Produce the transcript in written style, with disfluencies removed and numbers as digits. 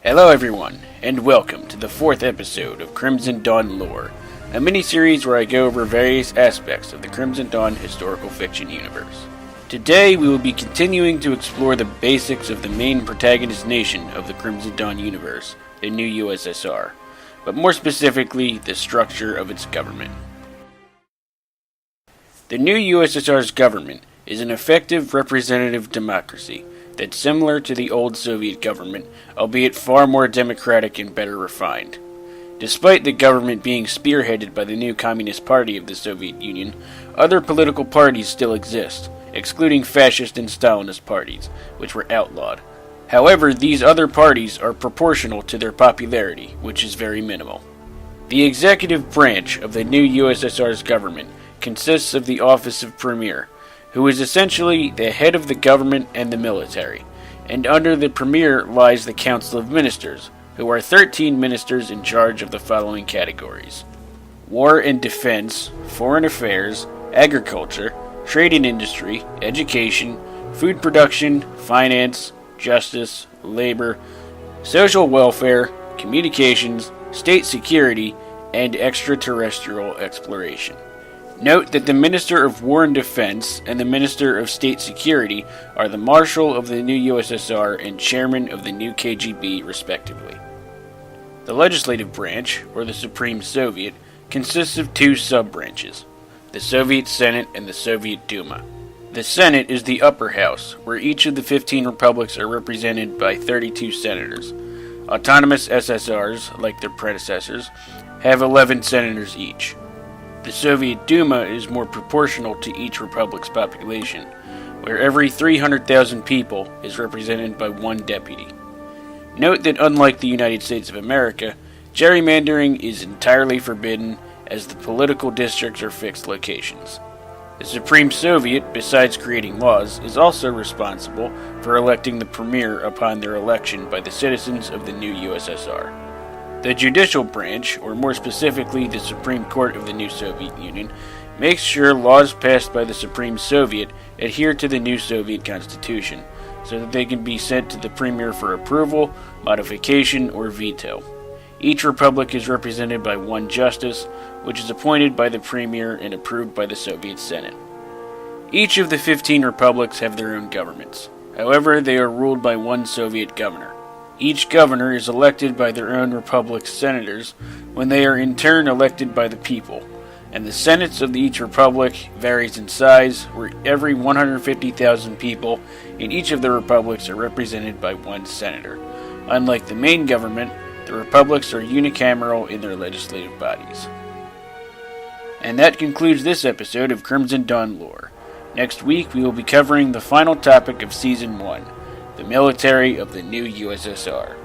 Hello everyone, and welcome to the 4th episode of Crimson Dawn Lore, a mini-series where I go over various aspects of the Crimson Dawn historical fiction universe. Today we will be continuing to explore the basics of the main protagonist nation of the Crimson Dawn universe, the new USSR, but more specifically, the structure of its government. The new USSR's government is an effective representative democracy that's similar to the old Soviet government, albeit far more democratic and better refined. Despite the government being spearheaded by the new Communist Party of the Soviet Union, other political parties still exist, excluding fascist and Stalinist parties, which were outlawed. However, these other parties are proportional to their popularity, which is very minimal. The executive branch of the new USSR's government consists of the office of Premier, who is essentially the head of the government and the military, and under the Premier lies the Council of Ministers, who are 13 ministers in charge of the following categories: War and Defense, Foreign Affairs, Agriculture, Trade and Industry, Education, Food Production, Finance, Justice, Labor, Social Welfare, Communications, State Security, and Extraterrestrial Exploration. Note that the Minister of War and Defense and the Minister of State Security are the Marshal of the new USSR and Chairman of the new KGB, respectively. The legislative branch, or the Supreme Soviet, consists of two sub-branches, the Soviet Senate and the Soviet Duma. The Senate is the upper house, where each of the 15 republics are represented by 32 senators. Autonomous SSRs, like their predecessors, have 11 senators each. The Soviet Duma is more proportional to each republic's population, where every 300,000 people is represented by one deputy. Note that unlike the United States of America, gerrymandering is entirely forbidden as the political districts are fixed locations. The Supreme Soviet, besides creating laws, is also responsible for electing the Premier upon their election by the citizens of the new USSR. The judicial branch, or more specifically the Supreme Court of the new Soviet Union, makes sure laws passed by the Supreme Soviet adhere to the new Soviet Constitution, so that they can be sent to the Premier for approval, modification, or veto. Each republic is represented by one justice, which is appointed by the Premier and approved by the Soviet Senate. Each of the 15 republics have their own governments. However, they are ruled by one Soviet governor. Each governor is elected by their own republic's senators when they are in turn elected by the people, and the senates of each republic varies in size, where every 150,000 people in each of the republics are represented by one senator. Unlike the main government, the republics are unicameral in their legislative bodies. And that concludes this episode of Crimson Dawn Lore. Next week we will be covering the final topic of Season 1, the military of the new USSR.